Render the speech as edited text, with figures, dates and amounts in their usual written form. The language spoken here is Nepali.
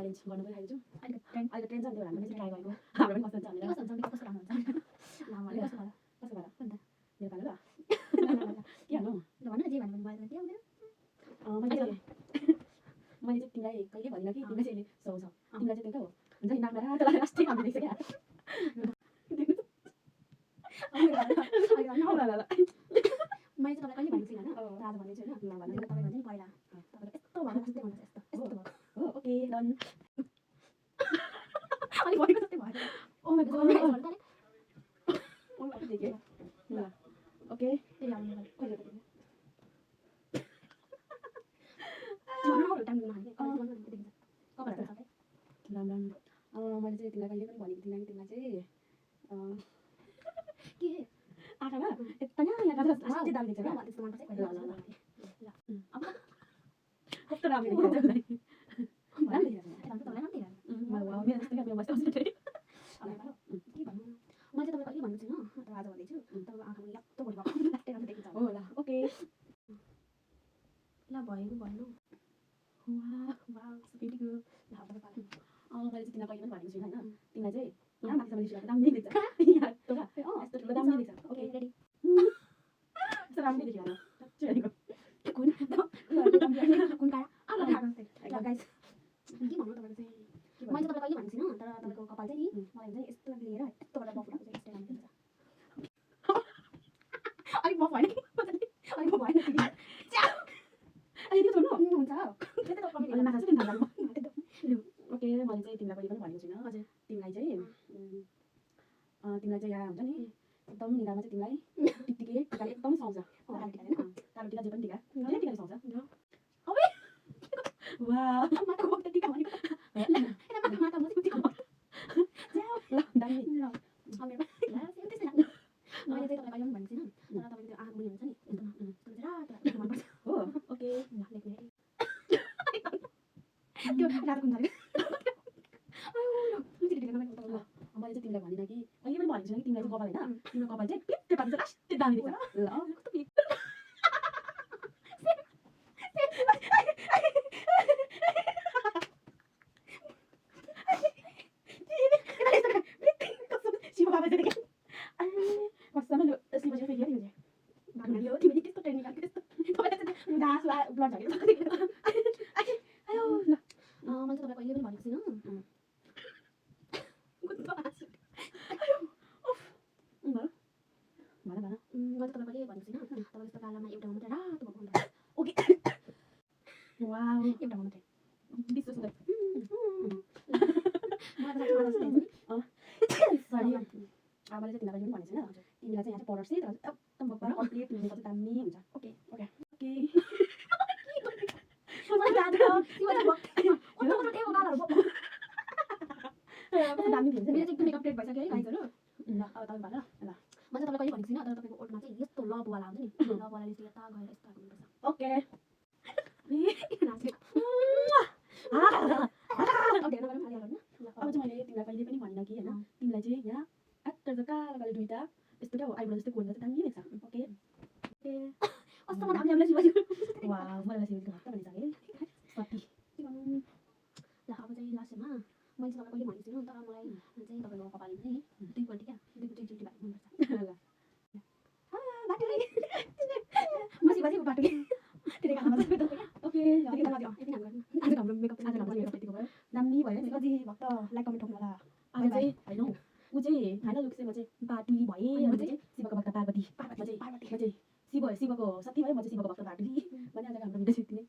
च्यालेन्ज गर्न गइरहेको छु अहिले ट्रेन्ड अहिले ट्रेन्ड छ नि त्यो हामीले चाहिँ ट्राई गरेको हाम्रो पनि कस्तो हुन्छ भनेर कस्तो हुन्छ कस्तो राम्रो हुन्छ लामो कस्तो भयो कस्तो भयो अन्त मेरो पालो ल के हाल्नु ल भन न जे भन्नु भयो त्यो आउँदैन मैले चाहिँ तिमीलाई कहिले भनिनँ कि तिमीलाई चाहिँ सुहाउँछ तिमीलाई चाहिँ त्यो क्या हो हुन्छ नि नाकमा रातो लगाएर अस्ति हामीले देख्छ क्या मैले चाहिँ तपाईँलाई कहिले भनेको छुइनँ होइन आज भन्दैछु होइन नभन्नु तपाईँ भन्छ नि पहिला तपाईँले यस्तो भयो जस्तै भन्नु यस्तो यस्तो भयो हो ओके डन अलिक भएको जस्तै भयो ओ माई गॉड ओके देखेँ ल ओके फेरि आउनु भयो कहिले टाइम दिनु हाल्ने कलेज गर्नु देखिन्छ कपाल हाल्नु सबै राम राम मैले चाहिँ तिमीलाई कहिले पनि भनेको थिइनँ कि तिमीलाई चाहिँ के आँखामा यता यहाँ गर्दा अस्ति दामी देख्छ क्या त्यस्तो मनपर्छ ल ल ल अब कस्तो राम्रो देखिन्छ राम्रो देखिरहेको तपाईँलाई राम्रो मेरो जस्तो क्या मेरो बस्दै के भन्नु मैले चाहिँ तपाईँलाई कहिले भन्नु छुइनँ तर आज भन्दैछु तपाईँको आँखामा यस्तो भोलि भएको लास्टै राम्रो देखिन्छ हो ल ओके ल भएको भएन वाह भेरी गुड ल अब तपाईँ मैले चाहिँ तिमीलाई कहिले पनि भनेको छुइनँ होइन तिमीलाई चाहिँ यहाँ माथिसम्म लिएर दामी देख्छ यहाँ यस्तो ठुलो दामी देख्छ ओके रेडी यस्तो राम्रो देखिरहेको कुन कुन काँडा ल गाइस के भन्नु तपाईँको चाहिँ मैले चाहिँ तपाईँलाई कहिले भनेको छुइनँ तर तपाईँको कपाल चाहिँ नि मलाई हुन्छ नि यस्तो लिएर यस्तो गरेर बफ उठाएको चाहिँ यस्तो राम्रो देखिन्छ अलिक बफ भएन कि अलिक बफ भएन अहिले त्यो छोड्नु हुन्छ त्यही त कमेन्ट अहिले माथि चाहिँ तिमीलाई ओके मैले चाहिँ तिमीलाई कहिले पनि भनेको छुइनँ हजुर तिमीलाई चाहिँ यहाँ हुन्छ नि एकदम निधारमा चाहिँ तिमीलाई टिकटिके टिकाले एकदम सुहाउँछ कालो टिका होइन कालो टिका जे पनि टिका जे टिकाले सुहाउँछ वाह माता बोक्दा टिका भनेको माता बोक्दा टिका ल दामी ल मैले चाहिँ तपाईँलाई कहिले पनि भनेको छुइनँ तर तपाईँको त्यो आँखा मुनि हुन्छ नि एकदम त्यो चाहिँ रातो मनपर्छ हो ओके ल लेख्ने त्यो रातो कुन झरेको मैले चाहिँ तिमीलाई भनिनँ कि कहिले पनि भनेको छुइनँ कि तिमीलाई चाहिँ कपाल होइन तिम्रो कपाल चाहिँ पिट्टे पार्टी चाहिँ लास्टै दामी देख्छ ल शिव बाबा चाहिँ देखेँ कस्तोमा शिव चाहिँ फेरि यो तिमीले त्यस्तो ट्रेनिङ गरेको त्यस्तो ब्लड झरेको आयो ल मैले चाहिँ तपाईँलाई कहिले पनि भनेको छुइनँ भन भन मैले चाहिँ तपाईँलाई कहिले भनेको छुइनँ तपाईँ यस्तो कालामा एउटा मात्रै रातो भएको हुन्छ ओके वाउ एउटा मात्रै विश्व सुन्दर सरी मैले चाहिँ तिमीलाई पनि भनेको छैन तिमीलाई चाहिँ यहाँ चाहिँ पाउडर चाहिँ एकदम बब्बर कम्प्लिट तिमीले चाहिँ दामी हुन्छ ओके ओके ओके दामी हुन्छ मेरो चाहिँ एकदम मेकअप प्लेट भइसक्यो है गाइजहरू ल अब तपाईँ भन ल मैले चाहिँ तपाईँलाई कहिले भनेको छुइनँ तर तपाईँको ओठमा चाहिँ यस्तो लभवाला हुन्छ नि लभवाला लिस्ट यता गएर यस्तो हुनुपर्छ ओके अब धेरै नगरौँ हालिहाल्नु होइन अब चाहिँ मैले तिमीलाई कहिले पनि भनिनँ कि होइन तिमीलाई चाहिँ यहाँ एक्टर चाहिँ कालो कालो दुइटा यस्तो क्या हो आइब्रो जस्तै कोर्दा चाहिँ दामी देख्छ ओके ओके कस्तो मन हामीले शिवजी वा मलाई शिवजीको भक्त भनिसकेँ सती के भन्नु ल अब चाहिँ लास्टमा मैले चाहिँ तपाईँलाई कहिले भनेको छुइनँ तर मलाई चाहिँ तपाईँको कपालमा चाहिँ दुईपल्ट क्या दुईपल्ट चुटी भएको मनपर्छ ल बाटुले म शिवजीको बाटुले त्यसले गाना बजाएको क्या ओके यति नै आज हाम्रो मेकअप आज हाम्रो मेकअप यतिको भयो दामी भयो शिवजी भक्त लाइक कमेन्ट ठोक्नु होला आज चाहिँ होइन ऊ चाहिँ फाइनल लुक चाहिँ म चाहिँ बाटुली भएँ अनि चाहिँ शिवको भक्त पार्वती म चाहिँ शिवको सती भयो म चाहिँ शिवको भक्त बाटुली भने आज हाम्रो भिडियो यति नै